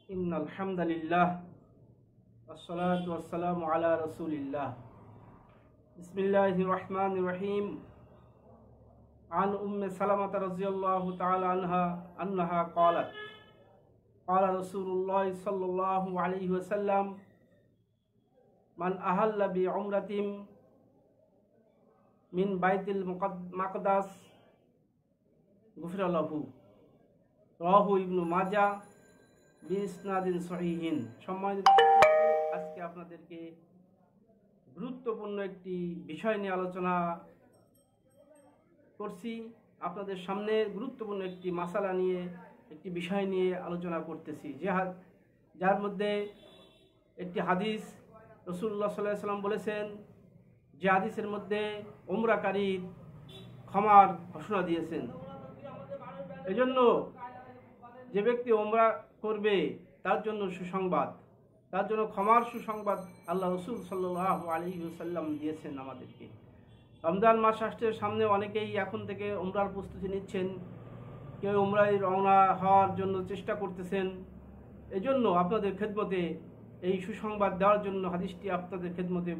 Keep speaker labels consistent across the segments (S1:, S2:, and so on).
S1: ইন্নাল হামদালিল্লাহ ওয়াসসালাতু ওয়াসসালামু আলা রাসূলিল্লাহ বিসমিল্লাহির রহমানির রহিম আন উম্মে সালামা রাদিয়াল্লাহু তাআলা আনহা ক্বালাত ক্বালা রাসূলুল্লাহ সাল্লাল্লাহু আলাইহি ওয়াসাল্লাম মান আহাল্লা বিউমরাতিন মিন বাইতিল মাকদাস গুফিরা লাহু রাহু ইবনু মাজাহ বিসনাদিন সহিহিন। সম্মানিত, আজকে আপনাদেরকে গুরুত্বপূর্ণ একটি বিষয় নিয়ে আলোচনা করছি। আপনাদের সামনে গুরুত্বপূর্ণ একটি মাসালা নিয়ে, একটি বিষয় নিয়ে আলোচনা করতেছি, যার মধ্যে একটি হাদিস রাসূলুল্লাহ সাল্লাল্লাহু আলাইহি ওয়াসাল্লাম বলেছেন, যে হাদিসের মধ্যে উমরাকারীর ক্ষমার ঘোষণা দিয়েছেন। এজন্য যে ব্যক্তি উমরা করবে তার জন্য সুসংবাদ, তার জন্য ক্ষমার সুসংবাদ আল্লাহ রাসূল সাল্লাল্লাহু আলাইহি ওয়াসাল্লাম দিয়েছেন আমাদেরকে। রমজান মাস আসছে সামনে, অনেকেই এখন থেকে উমরার প্রস্তুতি নিচ্ছেন, কেউ উমরায় রওনা হওয়ার জন্য চেষ্টা করতেছেন। এজন্য আপনাদের খেদমতে এই সুসংবাদ দেওয়ার জন্য হাদিসটি আপনাদের খেদমতে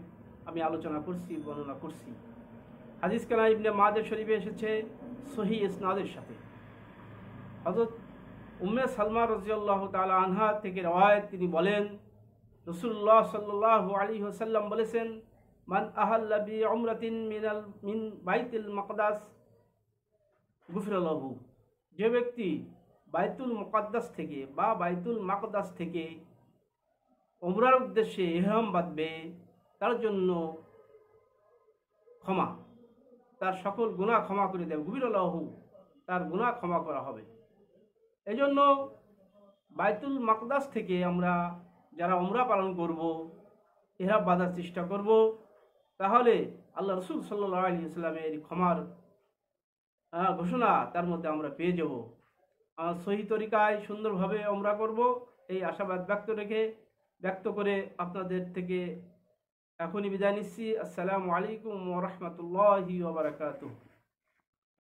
S1: আমি আলোচনা করছি, বর্ণনা করছি। হাদিস কানা ইবনে মাজাহ শরীফে এসেছে সহিহ ইসনাদের সাথে। হযরত উম্মে সালমা রাদিয়াল্লাহু তাআলা আনহা থেকে রওয়ায়াত, তিনি বলেন, রাসূলুল্লাহ সাল্লাল্লাহু আলাইহি ওয়াসাল্লাম বলেছেন, মান আহাল্লা বিউমরাতিন মিন বাইতুল মাকদাস গুফিরা লাহু। যে ব্যক্তি বাইতুল মুকাদ্দাস থেকে বা বাইতুল মাকদাস থেকে উমরার উদ্দেশ্যে ইহরাম বাঁধবে, তার জন্য ক্ষমা, তার সকল গুনাহ ক্ষমা করে দেবে। গুফিরা লাহু, তার গুনাহ ক্ষমা করা হবে। এজন্য বাইতুল মাকদাস থেকে আমরা যারা উমরা পালন করব, ইহরাম বাঁধার চেষ্টা করব, তাহলে আল্লাহ রাসূল সাল্লাল্লাহু আলাইহি ওয়াসাল্লামের ক্ষমার ঘোষণা তার মধ্যে আমরা পেয়ে যাব। আমার সহি তরিকায় সুন্দরভাবে উমরা করব, এই আশাবাদ ব্যক্ত করে আপনাদের থেকে এখনই বিদায় নিচ্ছি। আসসালামু আলাইকুম ওয়া রাহমাতুল্লাহি ওয়া বারাকাতুহু।